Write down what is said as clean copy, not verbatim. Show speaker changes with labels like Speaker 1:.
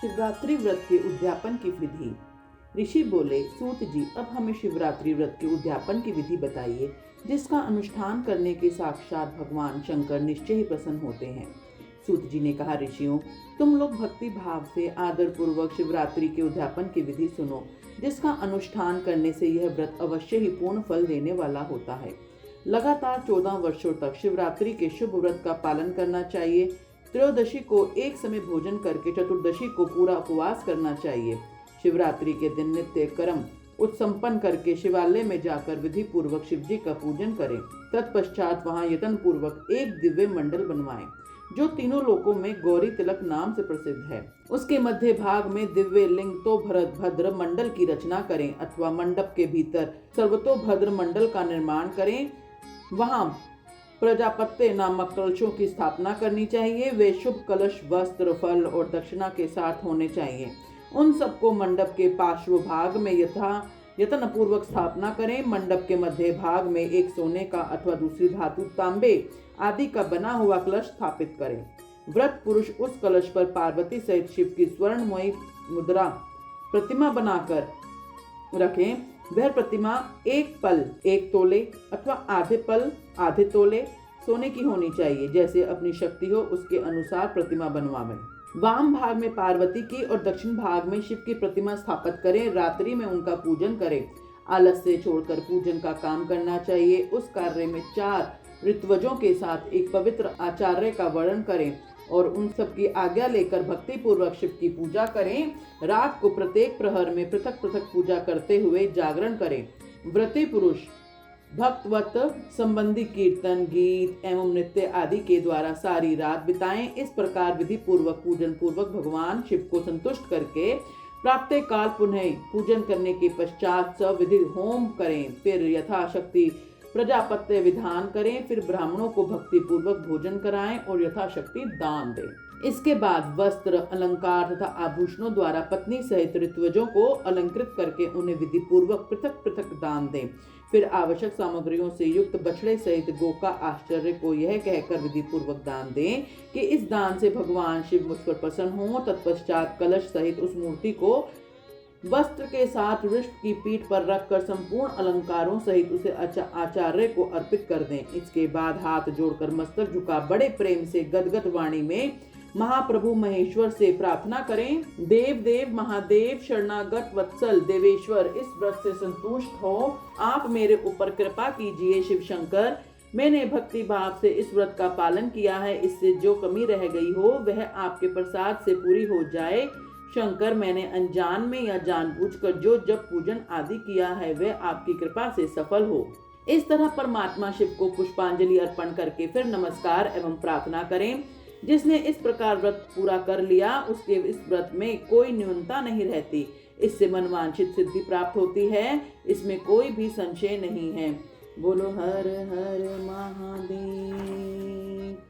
Speaker 1: शिवरात्रि व्रत के उद्यापन की विधि। ऋषि बोले, सूत जी, अब हमें शिवरात्रि व्रत के उद्यापन की विधि बताइए, जिसका अनुष्ठान करने के साक्षात भगवान शंकर निश्चय ही प्रसन्न होते हैं। सूत जी ने कहा, ऋषियों, तुम लोग भक्ति भाव से आदर पूर्वक शिवरात्रि के उद्यापन की विधि सुनो, जिसका अनुष्ठान करने से यह व्रत अवश्य ही पूर्ण फल देने वाला होता है। लगातार 14 वर्षों तक शिवरात्रि के शुभ व्रत का पालन करना चाहिए। त्रयोदशी को एक समय भोजन करके चतुर्दशी को पूरा उपवास करना चाहिए। शिवरात्रि के दिन नित्य कर्म उत्संपन्न करके शिवालय में जाकर विधि पूर्वक शिव जी का पूजन करें। तत्पश्चात वहां यत्न पूर्वक एक दिव्य मंडल बनवाएं, जो तीनों लोकों में गौरी तिलक नाम से प्रसिद्ध है। उसके मध्य भाग में दिव्य लिंग तो भद्र मंडल की रचना करें अथवा मंडप के भीतर सर्वतोभद्र मंडल का निर्माण करें। वहां प्रजापत्य नामक कलशों की स्थापना करनी चाहिए। वे शुभ कलश वस्त्र, फल और दक्षिणा के साथ होने चाहिए। उन सबको मंडप के पार्श्व भाग में यत्न पूर्वक स्थापना करें। मंडप के मध्य भाग में एक सोने का अथवा दूसरी धातु, तांबे आदि का बना हुआ कलश स्थापित करें। व्रत पुरुष उस कलश पर पार्वती सहित शिव की स्वर्णमयी मुद्रा प्रतिमा बनाकर रखें। वह प्रतिमा 1 पल 1 तोले अथवा आधे पल आधे तोले सोने की होनी चाहिए। जैसे अपनी शक्ति हो उसके अनुसार प्रतिमा बनवाएं। वाम भाग में पार्वती की और दक्षिण भाग में शिव की प्रतिमा स्थापित करें। रात्रि में उनका पूजन करें। आलस्य छोड़कर पूजन का काम करना चाहिए। उस कार्य में 4 ऋत्वजों के साथ एक पवित्र आचार्य का वर्णन करें और उन सब की आज्ञा लेकर भक्ति पूर्वक शिव की पूजा करें। रात को प्रत्येक प्रहर में पृथक पृथक पूजा करते हुए जागरण करें। व्रती पुरुष भक्तवत संबंधी कीर्तन, गीत एवं नृत्य आदि के द्वारा सारी रात बिताएं। इस प्रकार विधि पूर्वक पूजन पूर्वक भगवान शिव को संतुष्ट करके प्रातः काल पुनः पूजन करने के पश्चात सविधि होम करें। फिर यथाशक्ति प्रजापत्य विधान करें। फिर ब्राह्मणों को भक्ति पूर्वक भोजन कराएं और यथाशक्ति दान दें। इसके बाद वस्त्र, अलंकार तथा आभूषणों द्वारा पत्नी सहित ऋत्वजों को अलंकृत करके उन्हें विधि पूर्वक पृथक पृथक दान दें। फिर आवश्यक सामग्रियों से युक्त बछड़े सहित गो का आश्चर्य को यह कहकर विधि पूर्वक दान दें कि इस दान से भगवान शिव मुझ पर प्रसन्न हो। तत्पश्चात कलश सहित उस मूर्ति को वस्त्र के साथ वृक्ष की पीठ पर रखकर संपूर्ण अलंकारों सहित उसे आचार्य को अर्पित कर दें। इसके बाद हाथ जोड़कर मस्तक झुका बड़े प्रेम से गदगद वाणी में महाप्रभु महेश्वर से प्रार्थना करें। देव देव महादेव शरणागत वत्सल देवेश्वर, इस व्रत से संतुष्ट हो आप मेरे ऊपर कृपा कीजिए। शिव शंकर, मैंने भक्ति भाव से इस व्रत का पालन किया है। इससे जो कमी रह गई हो वह आपके प्रसाद से पूरी हो जाए। शंकर, मैंने अनजान में या जानबूझकर जो जप पूजन आदि किया है वह आपकी कृपा से सफल हो। इस तरह परमात्मा शिव को पुष्पांजलि अर्पण करके फिर नमस्कार एवं प्रार्थना करें। जिसने इस प्रकार व्रत पूरा कर लिया उसके इस व्रत में कोई न्यूनता नहीं रहती। इससे मनवांछित सिद्धि प्राप्त होती है, इसमें कोई भी संशय नहीं है। बोलो हर हर महादेव।